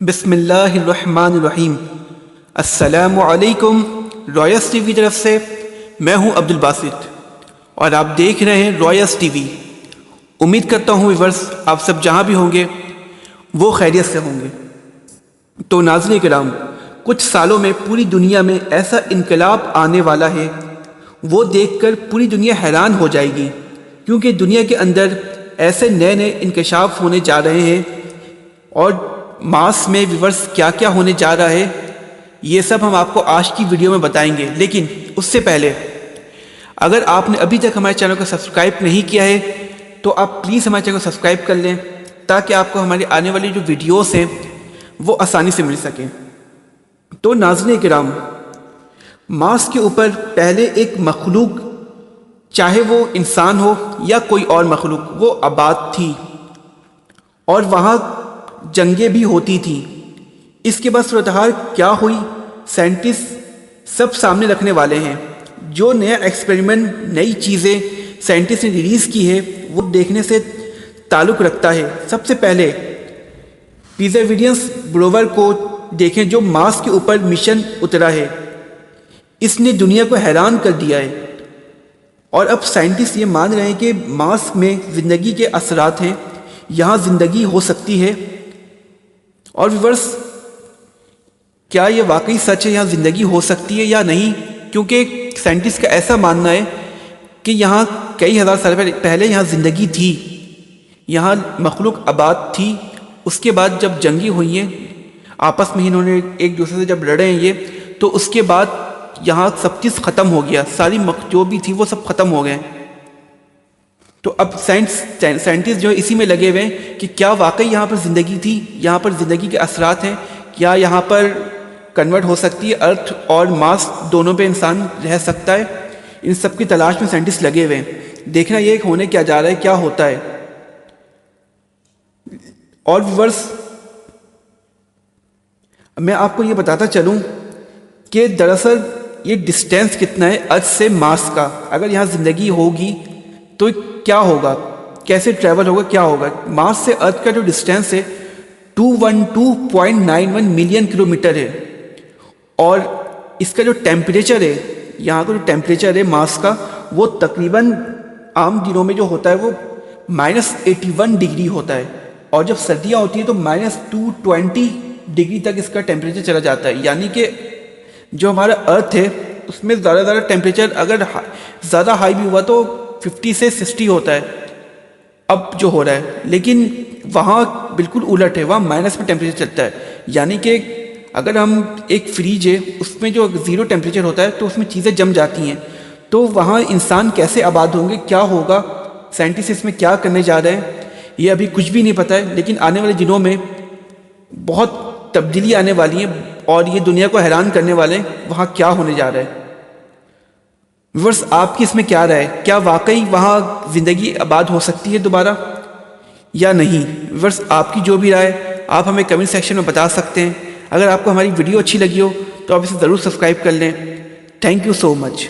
بسم اللہ الرحمن الرحیم۔ السلام علیکم۔ رائس ٹی وی طرف سے میں ہوں عبد الباسط اور آپ دیکھ رہے ہیں رائس ٹی وی۔ امید کرتا ہوں ویورز آپ سب جہاں بھی ہوں گے وہ خیریت سے ہوں گے۔ تو ناظرین کرام، کچھ سالوں میں پوری دنیا میں ایسا انقلاب آنے والا ہے، وہ دیکھ کر پوری دنیا حیران ہو جائے گی، کیونکہ دنیا کے اندر ایسے نئے نئے انکشاف ہونے جا رہے ہیں اور مارس میں ویورز کیا کیا ہونے جا رہا ہے، یہ سب ہم آپ کو آج کی ویڈیو میں بتائیں گے۔ لیکن اس سے پہلے اگر آپ نے ابھی تک ہمارے چینل کو سبسکرائب نہیں کیا ہے تو آپ پلیز ہمارے چینل کو سبسکرائب کر لیں، تاکہ آپ کو ہماری آنے والی جو ویڈیوز ہیں وہ آسانی سے مل سکیں۔ تو ناظرین کرام، مارس کے اوپر پہلے ایک مخلوق، چاہے وہ انسان ہو یا کوئی اور مخلوق، وہ آباد تھی اور وہاں جنگیں بھی ہوتی تھیں۔ اس کے بعد صورتحال کیا ہوئی، سائنٹسٹ سب سامنے رکھنے والے ہیں۔ جو نیا ایکسپیریمنٹ، نئی چیزیں سائنٹسٹ نے ریلیز کی ہے وہ دیکھنے سے تعلق رکھتا ہے۔ سب سے پہلے پرسیورینس روور کو دیکھیں جو مارس کے اوپر مشن اترا ہے۔ اس نے دنیا کو حیران کر دیا ہے اور اب سائنٹسٹ یہ مان رہے ہیں کہ مارس میں زندگی کے اثرات ہیں، یہاں زندگی ہو سکتی ہے۔ اور ویورز، کیا یہ واقعی سچ ہے، یہاں زندگی ہو سکتی ہے یا نہیں؟ کیونکہ سائنٹسٹ کا ایسا ماننا ہے کہ یہاں کئی ہزار سال پہلے یہاں زندگی تھی، یہاں مخلوق آباد تھی۔ اس کے بعد جب جنگیں ہوئی ہیں، آپس میں انہوں نے ایک دوسرے سے جب لڑے ہیں یہ، تو اس کے بعد یہاں سب چیز ختم ہو گیا، ساری جو بھی تھی وہ سب ختم ہو گئے۔ تو اب سائنٹسٹ جو ہے اسی میں لگے ہوئے ہیں کہ کیا واقعی یہاں پر زندگی تھی، یہاں پر زندگی کے اثرات ہیں، کیا یہاں پر کنورٹ ہو سکتی ہے ارتھ اور مارس دونوں پہ انسان رہ سکتا ہے۔ ان سب کی تلاش میں سائنٹسٹ لگے ہوئے ہیں، دیکھنا یہ ہونے کیا جا رہا ہے، کیا ہوتا ہے۔ اور ویورز، میں آپ کو یہ بتاتا چلوں کہ دراصل یہ ڈسٹینس کتنا ہے ارتھ سے مارس کا۔ اگر یہاں زندگی ہوگی تو کیا ہوگا، کیسے ٹریول ہوگا، کیا ہوگا۔ مارس سے ارتھ کا جو ڈسٹینس ہے 212.91 ملین کلومیٹر ہے، اور اس کا جو ٹیمپریچر ہے، یہاں کا جو ٹیمپریچر ہے مارس کا، وہ تقریباً عام دنوں میں جو ہوتا ہے وہ -81 ڈگری ہوتا ہے، اور جب سردیاں ہوتی ہیں تو -220 ڈگری تک اس کا ٹیمپریچر چلا جاتا ہے۔ یعنی کہ جو ہمارا ارتھ ہے اس میں زیادہ ٹیمپریچر اگر زیادہ ہائی بھی ہوا تو 50 سے 60 ہوتا ہے اب جو ہو رہا ہے، لیکن وہاں بالکل الٹ ہے، وہاں مائنس میں ٹیمپریچر چلتا ہے۔ یعنی کہ اگر ہم ایک فریج ہے اس میں جو 0 ٹیمپریچر ہوتا ہے تو اس میں چیزیں جم جاتی ہیں، تو وہاں انسان کیسے آباد ہوں گے، کیا ہوگا، سائنٹسٹ اس میں کیا کرنے جا رہے ہیں یہ ابھی کچھ بھی نہیں پتہ ہے۔ لیکن آنے والے دنوں میں بہت تبدیلی آنے والی ہے اور یہ دنیا کو حیران کرنے والے ہیں وہاں کیا ہونے جا رہا ہے۔ ویورز، آپ کی اس میں کیا رائے، کیا واقعی وہاں زندگی آباد ہو سکتی ہے دوبارہ یا نہیں؟ ویورز، آپ کی جو بھی رائے آپ ہمیں کمنٹ سیکشن میں بتا سکتے ہیں۔ اگر آپ کو ہماری ویڈیو اچھی لگی ہو تو آپ اسے ضرور سبسکرائب کر لیں۔ Thank you so much.